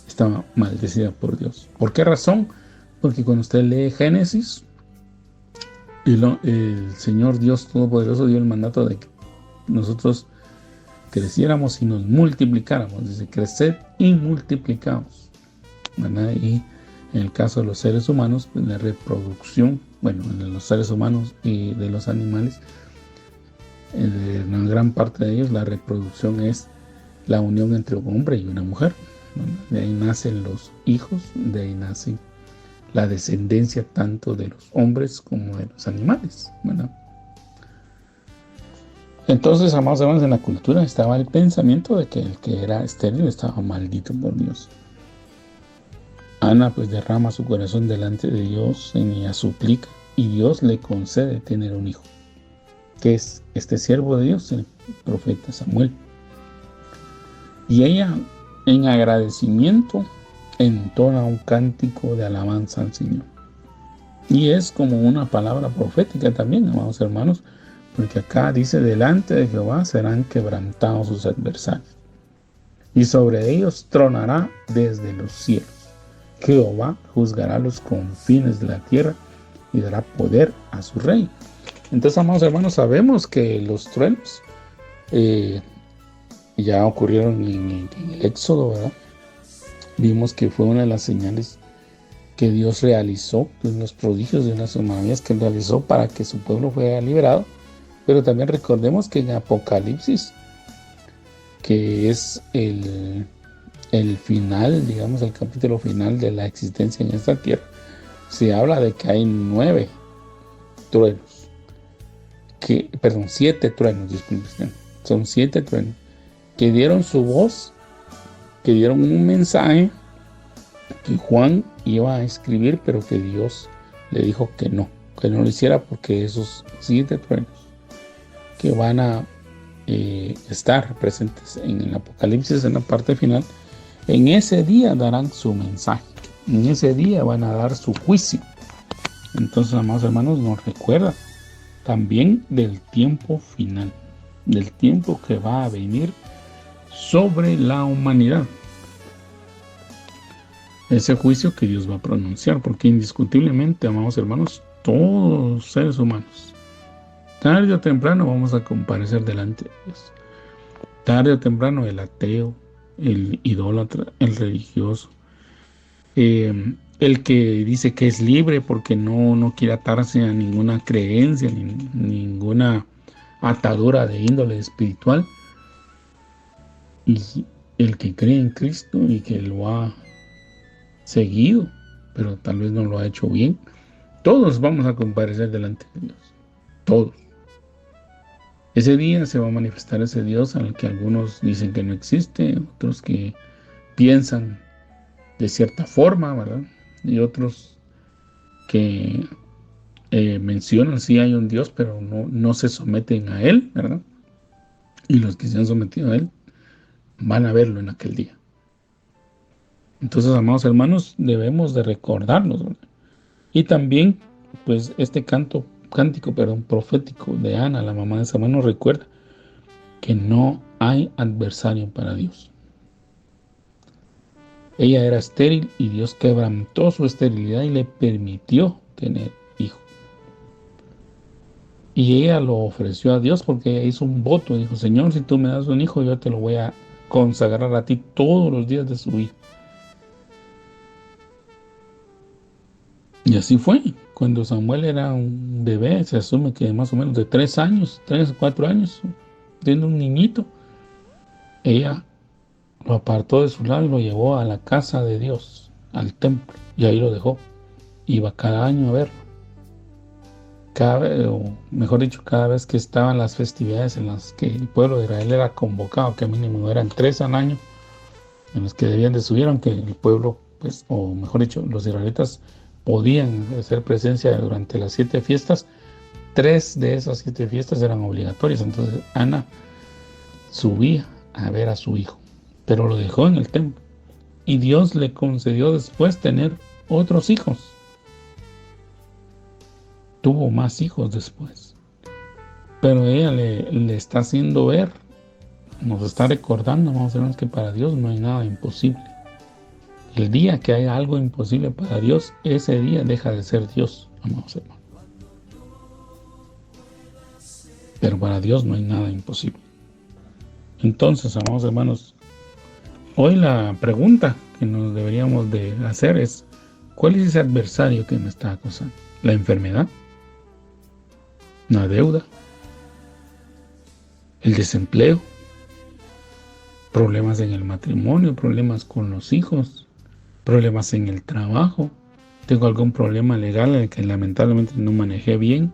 estaba maldecida por Dios. ¿Por qué razón? Porque cuando usted lee Génesis, el Señor Dios Todopoderoso dio el mandato de que nosotros creciéramos y nos multiplicáramos. Dice, creced y multiplicaos, ¿verdad? Y en el caso de los seres humanos, pues la reproducción, bueno, de los seres humanos y de los animales, en una gran parte de ellos, la reproducción es la unión entre un hombre y una mujer. De ahí nacen los hijos, de ahí nace la descendencia tanto de los hombres como de los animales, ¿verdad? Entonces, amados hermanos, en la cultura estaba el pensamiento de que el que era estéril estaba maldito por Dios. Ana pues derrama su corazón delante de Dios, en ella suplica y Dios le concede tener un hijo, que es este siervo de Dios, el profeta Samuel. Y ella, en agradecimiento, entona un cántico de alabanza al Señor. Y es como una palabra profética también, amados hermanos, porque acá dice, delante de Jehová serán quebrantados sus adversarios, y sobre ellos tronará desde los cielos. Jehová juzgará los confines de la tierra y dará poder a su rey. Entonces, amados hermanos, sabemos que los truenos ya ocurrieron en el Éxodo, ¿verdad? Vimos que fue una de las señales que Dios realizó, de los prodigios, de las maravillas que Él realizó para que su pueblo fuera liberado. Pero también recordemos que en Apocalipsis, que es el final, digamos, el capítulo final de la existencia en esta tierra, se habla de que hay 9 truenos, 7 truenos, disculpen, son 7 truenos, que dieron su voz, que dieron un mensaje que Juan iba a escribir, pero que Dios le dijo que no lo hiciera, porque esos 7 truenos que van a estar presentes en el Apocalipsis, en la parte final, en ese día darán su mensaje, en ese día van a dar su juicio. Entonces, amados hermanos, nos recuerda también del tiempo final, del tiempo que va a venir sobre la humanidad. Ese juicio que Dios va a pronunciar, porque indiscutiblemente, amados hermanos, todos los seres humanos, tarde o temprano vamos a comparecer delante de Dios. Tarde o temprano el ateo, el idólatra, el religioso, el que dice que es libre porque no quiere atarse a ninguna creencia, ninguna atadura de índole espiritual, y el que cree en Cristo y que lo ha seguido, pero tal vez no lo ha hecho bien, todos vamos a comparecer delante de Dios, todos. Ese día se va a manifestar ese Dios al que algunos dicen que no existe, otros que piensan de cierta forma, ¿verdad? Y otros que mencionan sí hay un Dios, pero no se someten a Él, ¿verdad? Y los que se han sometido a Él van a verlo en aquel día. Entonces, amados hermanos, debemos de recordarnos, ¿verdad? Y también, pues, este cántico profético de Ana, la mamá de Samuel, nos recuerda que no hay adversario para Dios. Ella era estéril y Dios quebrantó su esterilidad y le permitió tener hijo. Y ella lo ofreció a Dios porque ella hizo un voto. Dijo: Señor, si tú me das un hijo, yo te lo voy a consagrar a ti todos los días de su vida. Y así fue. Cuando Samuel era un bebé, se asume que más o menos de 3 años, 3 o 4 años, siendo un niñito, ella lo apartó de su lado y lo llevó a la casa de Dios, al templo, y ahí lo dejó. Iba cada año a verlo. O mejor dicho, cada vez que estaban las festividades en las que el pueblo de Israel era convocado, que mínimo eran 3 al año, en los que debían de subir, aunque el pueblo, pues, o mejor dicho, los israelitas podían hacer presencia durante las 7 fiestas. 3 de esas 7 fiestas eran obligatorias. Entonces Ana subía a ver a su hijo, pero lo dejó en el templo. Y Dios le concedió después tener otros hijos. Tuvo más hijos después. Pero ella le está haciendo ver, nos está recordando, vamos a ver, que para Dios no hay nada imposible. El día que haya algo imposible para Dios, ese día deja de ser Dios, amados hermanos. Pero para Dios no hay nada imposible. Entonces, amados hermanos, hoy la pregunta que nos deberíamos de hacer es: ¿cuál es ese adversario que me está acosando? ¿La enfermedad? ¿La deuda? ¿El desempleo? ¿Problemas en el matrimonio? ¿Problemas con los hijos? ¿Problemas en el trabajo? ¿Tengo algún problema legal en el que lamentablemente no manejé bien?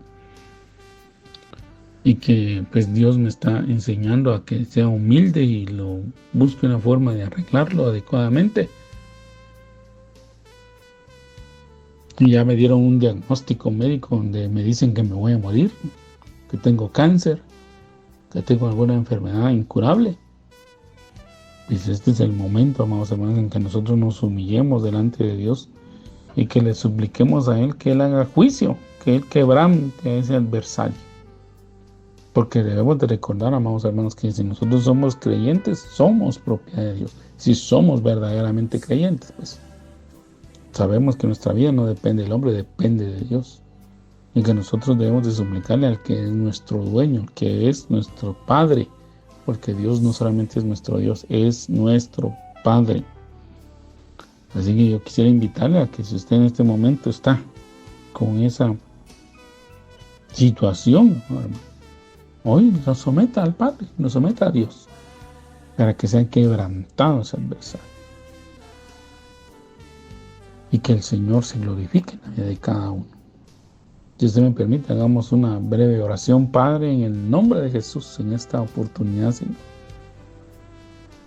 Y que pues Dios me está enseñando a que sea humilde y lo busque una forma de arreglarlo adecuadamente. Y ya me dieron un diagnóstico médico donde me dicen que me voy a morir, que tengo cáncer, que tengo alguna enfermedad incurable. Pues este es el momento, amados hermanos, en que nosotros nos humillemos delante de Dios y que le supliquemos a Él que Él haga juicio, que Él quebrante a ese adversario. Porque debemos de recordar, amados hermanos, que si nosotros somos creyentes, somos propiedad de Dios. Si somos verdaderamente creyentes, pues sabemos que nuestra vida no depende del hombre, depende de Dios. Y que nosotros debemos de suplicarle al que es nuestro dueño, que es nuestro Padre. Porque Dios no solamente es nuestro Dios, es nuestro Padre. Así que yo quisiera invitarle a que si usted en este momento está con esa situación, hermano, hoy nos someta al Padre, nos someta a Dios, para que sean quebrantados ese adversario. Y que el Señor se glorifique en la vida de cada uno. Si usted me permite, hagamos una breve oración. Padre, en el nombre de Jesús, en esta oportunidad, Señor,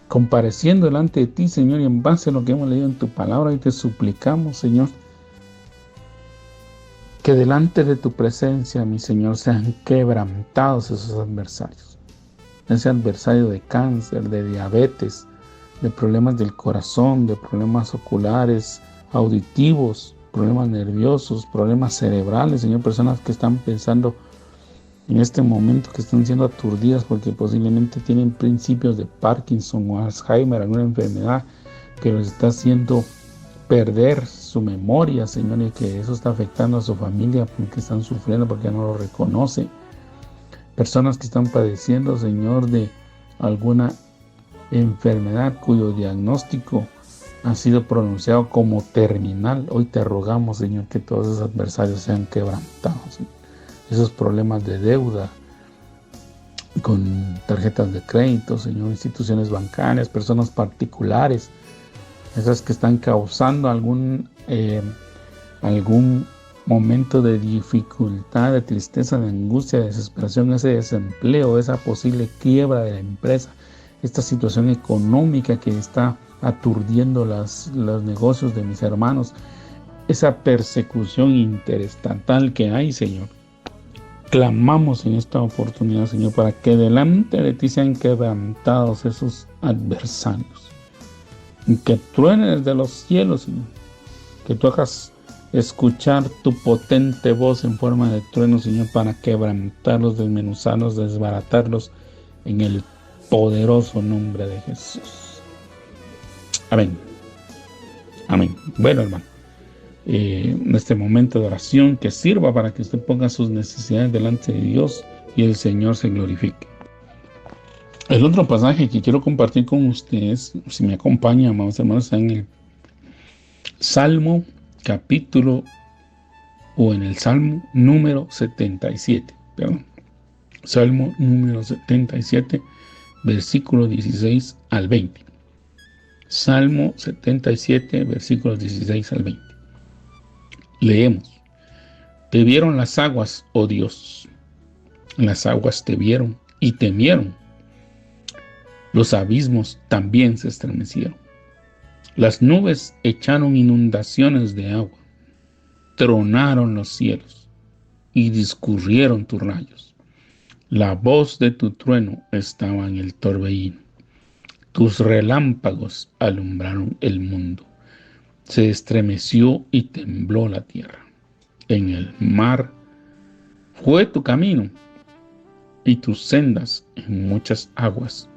compareciendo delante de ti, Señor, y en base a lo que hemos leído en tu palabra, y te suplicamos, Señor, que delante de tu presencia, mi Señor, sean quebrantados esos adversarios. Ese adversario de cáncer, de diabetes, de problemas del corazón, de problemas oculares, auditivos, problemas nerviosos, problemas cerebrales, Señor, personas que están pensando en este momento, que están siendo aturdidas porque posiblemente tienen principios de Parkinson o Alzheimer, alguna enfermedad que los está haciendo perder su memoria, Señor, y que eso está afectando a su familia porque están sufriendo, porque no lo reconoce. Personas que están padeciendo, Señor, de alguna enfermedad cuyo diagnóstico ha sido pronunciado como terminal. Hoy te rogamos, Señor, que todos esos adversarios sean quebrantados, Señor. Esos problemas de deuda con tarjetas de crédito, Señor, instituciones bancarias, personas particulares, esas que están causando algún momento de dificultad, de tristeza, de angustia, de desesperación, ese desempleo, esa posible quiebra de la empresa, esta situación económica que está aturdiendo los negocios de mis hermanos, esa persecución interestatal que hay, Señor. Clamamos en esta oportunidad, Señor, para que delante de ti sean quebrantados esos adversarios. Y que truene desde los cielos, Señor. Que tú hagas escuchar tu potente voz en forma de trueno, Señor, para quebrantarlos, desmenuzarlos, desbaratarlos en el poderoso nombre de Jesús. Amén. Amén. Bueno, hermano, en este momento de oración, que sirva para que usted ponga sus necesidades delante de Dios y el Señor se glorifique. El otro pasaje que quiero compartir con ustedes, si me acompaña, amados hermanos, está en el Salmo capítulo, o en el Salmo número 77, perdón. Salmo número 77, versículos 16 al 20. Salmo 77, versículos 16 al 20. Leemos. Te vieron las aguas, oh Dios. Las aguas te vieron y temieron. Los abismos también se estremecieron. Las nubes echaron inundaciones de agua. Tronaron los cielos y discurrieron tus rayos. La voz de tu trueno estaba en el torbellino. Tus relámpagos alumbraron el mundo. Se estremeció y tembló la tierra. En el mar fue tu camino y tus sendas en muchas aguas,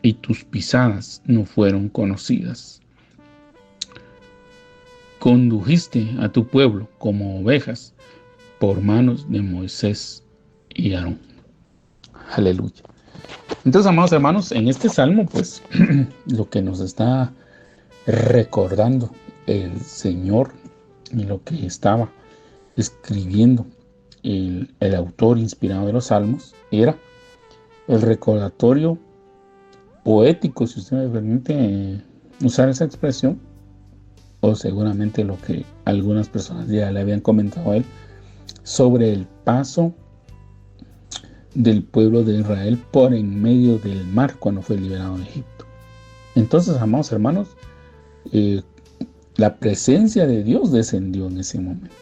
y tus pisadas no fueron conocidas. Condujiste a tu pueblo como ovejas por manos de Moisés y Aarón. Aleluya. Entonces, amados hermanos, en este salmo, pues, lo que nos está recordando el Señor y lo que estaba escribiendo el autor inspirado de los salmos era el recordatorio poético, si usted me permite usar esa expresión, o seguramente lo que algunas personas ya le habían comentado a él, sobre el paso del pueblo de Israel por en medio del mar cuando fue liberado de Egipto. Entonces, amados hermanos, la presencia de Dios descendió en ese momento.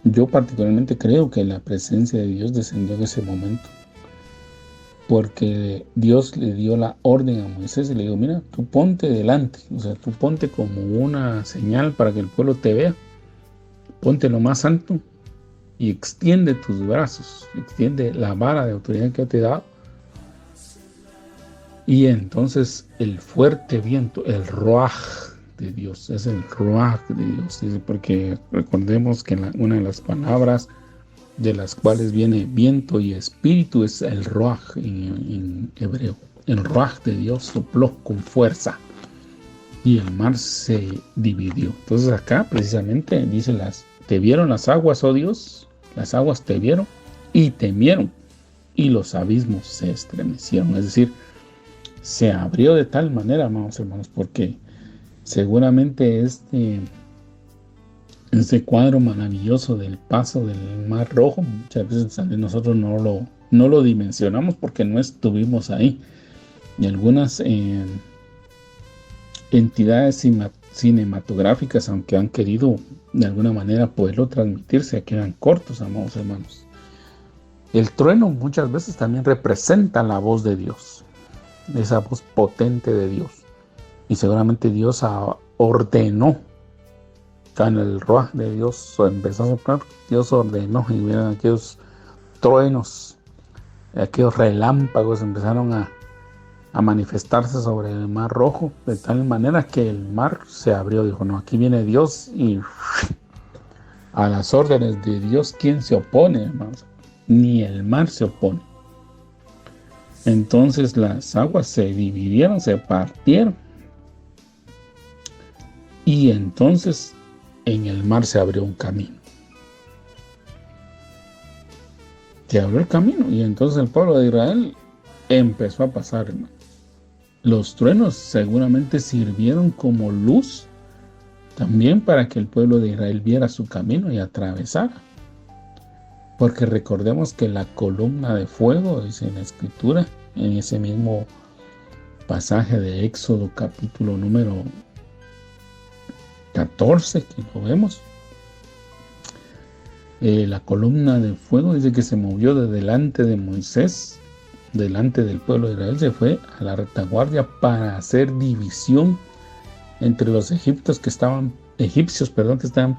Yo particularmente creo que la presencia de Dios descendió en ese momento, porque Dios le dio la orden a Moisés y le dijo, mira, tú ponte delante, o sea, tú ponte como una señal para que el pueblo te vea, ponte lo más alto y extiende tus brazos, extiende la vara de autoridad que te he dado. Y entonces el fuerte viento, el ruaj de Dios, es el ruaj de Dios, porque recordemos que una de las palabras de las cuales viene viento y espíritu es el ruaj en hebreo. El ruaj de Dios sopló con fuerza y el mar se dividió. Entonces acá precisamente dice te vieron las aguas, oh Dios, las aguas te vieron y temieron, y los abismos se estremecieron. Es decir, se abrió de tal manera, amados hermanos, porque seguramente este cuadro maravilloso del paso del Mar Rojo, muchas veces nosotros no lo dimensionamos porque no estuvimos ahí. Y algunas entidades cinematográficas, aunque han querido de alguna manera poderlo transmitir, se quedan cortos, amados hermanos. El trueno muchas veces también representa la voz de Dios, esa voz potente de Dios. Y seguramente Dios ordenó. Cuando el ruaj de Dios empezó a soplar, Dios ordenó, y vieron aquellos truenos, aquellos relámpagos empezaron a manifestarse sobre el Mar Rojo, de tal manera que el mar se abrió. Dijo, no, aquí viene Dios, y a las órdenes de Dios, ¿quién se opone, hermanos? Ni el mar se opone. Entonces las aguas se dividieron, se partieron, y entonces en el mar se abrió un camino. Se abrió el camino, y entonces el pueblo de Israel empezó a pasar, hermano. Los truenos seguramente sirvieron como luz también para que el pueblo de Israel viera su camino y atravesara. Porque recordemos que la columna de fuego, dice en la Escritura, en ese mismo pasaje de Éxodo capítulo número 14, que lo vemos, la columna de fuego dice que se movió de delante de Moisés, delante del pueblo de Israel, se fue a la retaguardia para hacer división entre los egipcios que estaban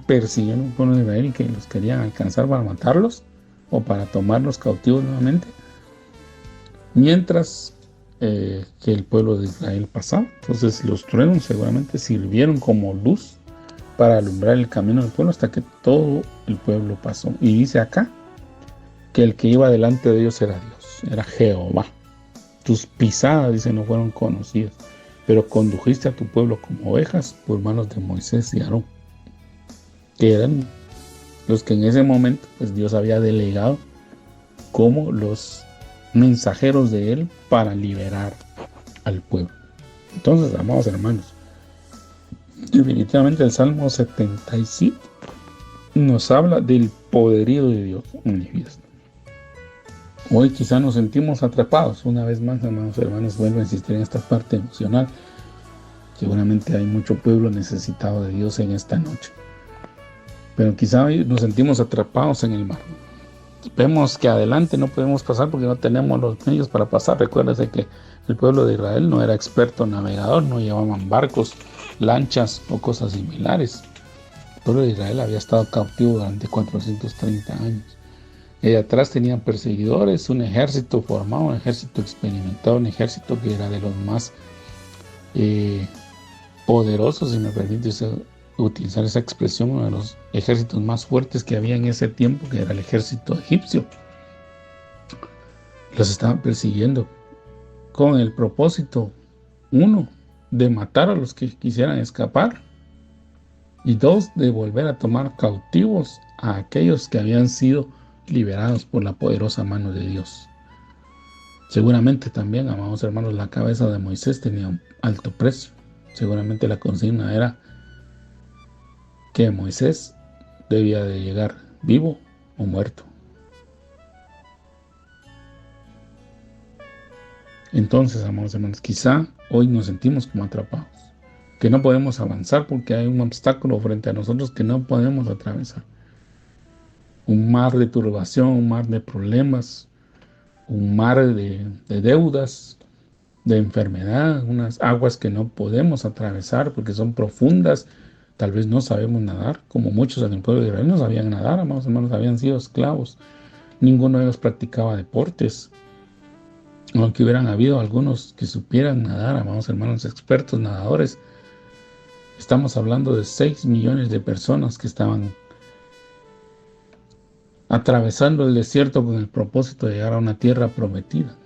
persiguiendo al pueblo de Israel y que los querían alcanzar para matarlos o para tomarlos cautivos nuevamente, mientras que el pueblo de Israel pasaba. Entonces los truenos seguramente sirvieron como luz para alumbrar el camino del pueblo hasta que todo el pueblo pasó. Y dice acá que el que iba delante de ellos era Dios, era Jehová. Tus pisadas, dice, no fueron conocidas, pero condujiste a tu pueblo como ovejas por manos de Moisés y Aarón, que eran los que en ese momento pues Dios había delegado como los mensajeros de él para liberar al pueblo. Entonces, amados hermanos, definitivamente el Salmo 77 nos habla del poderío de Dios manifiesto. Hoy quizá nos sentimos atrapados. Una vez más, amados hermanos, vuelvo a insistir en esta parte emocional. Seguramente hay mucho pueblo necesitado de Dios en esta noche. Pero quizá hoy nos sentimos atrapados en el mar. Vemos que adelante no podemos pasar porque no tenemos los medios para pasar. Recuérdese que el pueblo de Israel no era experto navegador, no llevaban barcos, lanchas o cosas similares. El pueblo de Israel había estado cautivo durante 430 años. Y atrás tenían perseguidores, un ejército formado, un ejército experimentado, un ejército que era de los más poderosos, si me permite utilizar esa expresión, uno de los ejércitos más fuertes que había en ese tiempo, que era el ejército egipcio. Los estaban persiguiendo con el propósito, uno, de matar a los que quisieran escapar, y dos, de volver a tomar cautivos a aquellos que habían sido liberados por la poderosa mano de Dios. Seguramente también, amados hermanos, la cabeza de Moisés tenía un alto precio. Seguramente la consigna era que Moisés debía de llegar vivo o muerto. Entonces, amados hermanos, quizá hoy nos sentimos como atrapados, que no podemos avanzar porque hay un obstáculo frente a nosotros que no podemos atravesar. Un mar de turbación, un mar de problemas, un mar de deudas, de enfermedad, unas aguas que no podemos atravesar porque son profundas. Tal vez no sabemos nadar, como muchos en el pueblo de Israel no sabían nadar, amados hermanos, habían sido esclavos. Ninguno de ellos practicaba deportes. Aunque hubieran habido algunos que supieran nadar, amados hermanos, expertos nadadores, estamos hablando de 6 millones de personas que estaban atravesando el desierto con el propósito de llegar a una tierra prometida.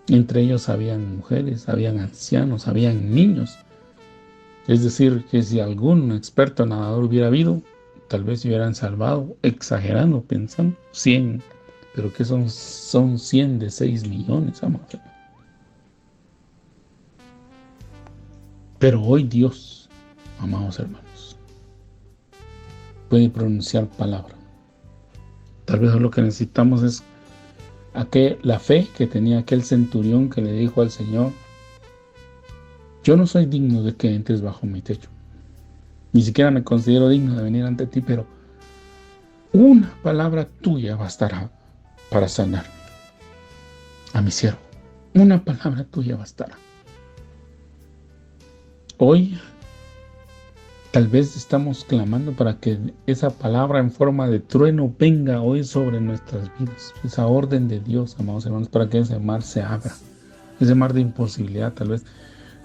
Entre ellos habían mujeres, habían ancianos, habían niños. Es decir, que si algún experto nadador hubiera habido, tal vez se hubieran salvado, exagerando, pensando, 100. Pero que son 100 de 6 millones, amados. Pero hoy Dios, amados hermanos, puede pronunciar palabra. Tal vez lo que necesitamos es la fe que tenía aquel centurión que le dijo al Señor: yo no soy digno de que entres bajo mi techo. Ni siquiera me considero digno de venir ante ti, pero una palabra tuya bastará para sanar a mi siervo. Una palabra tuya bastará. Hoy tal vez estamos clamando para que esa palabra en forma de trueno venga hoy sobre nuestras vidas. Esa orden de Dios, amados hermanos, para que ese mar se abra. Ese mar de imposibilidad. Tal vez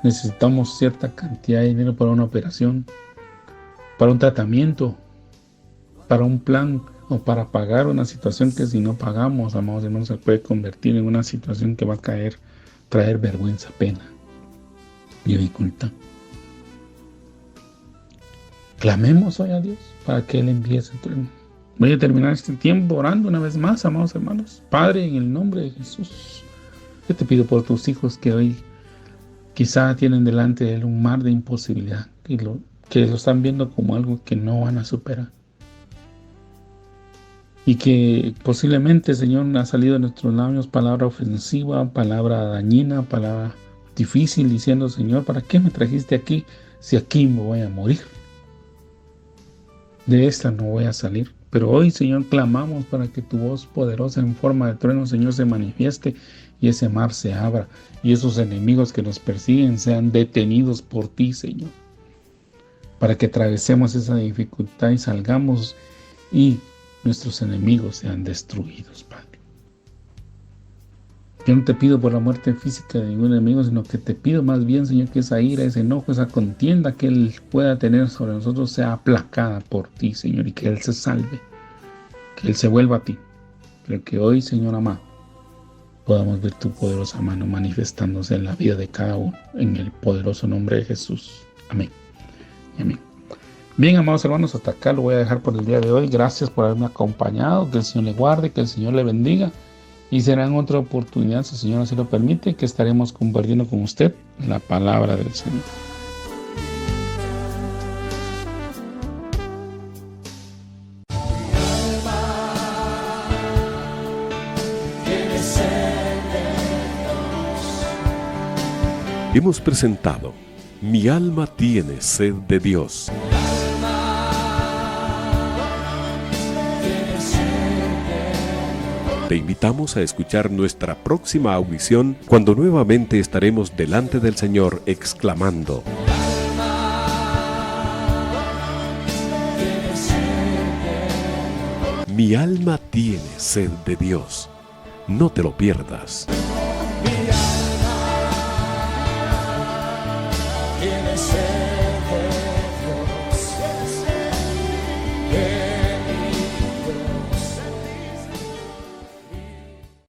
necesitamos cierta cantidad de dinero para una operación, para un tratamiento, para un plan o para pagar una situación que si no pagamos, amados hermanos, se puede convertir en una situación que va a traer vergüenza, pena y dificultad. Clamemos hoy a Dios para que Él envíe ese trueno. Voy a terminar este tiempo orando una vez más, amados hermanos. Padre, en el nombre de Jesús, yo te pido por tus hijos que hoy quizá tienen delante de Él un mar de imposibilidad, que lo están viendo como algo que no van a superar. Y que posiblemente, Señor, ha salido de nuestros labios palabra ofensiva, palabra dañina, palabra difícil, diciendo: Señor, ¿para qué me trajiste aquí si aquí me voy a morir? De esta no voy a salir. Pero hoy, Señor, clamamos para que tu voz poderosa en forma de trueno, Señor, se manifieste y ese mar se abra y esos enemigos que nos persiguen sean detenidos por ti, Señor, para que atravesemos esa dificultad y salgamos y nuestros enemigos sean destruidos, Padre. Yo no te pido por la muerte física de ningún enemigo, sino que te pido más bien, Señor, que esa ira, ese enojo, esa contienda que Él pueda tener sobre nosotros sea aplacada por ti, Señor, y que Él se salve, que Él se vuelva a ti. Pero que hoy, Señor amado, podamos ver tu poderosa mano manifestándose en la vida de cada uno, en el poderoso nombre de Jesús. Amén y amén. Bien, amados hermanos, hasta acá lo voy a dejar por el día de hoy. Gracias por haberme acompañado. Que el Señor le guarde, que el Señor le bendiga. Y será en otra oportunidad, si el Señor así lo permite, que estaremos compartiendo con usted la palabra del Señor. Hemos presentado Mi alma tiene sed de Dios. Te invitamos a escuchar nuestra próxima audición cuando nuevamente estaremos delante del Señor exclamando: Mi alma tiene sed de Dios. No te lo pierdas. Tiene sed de Dios.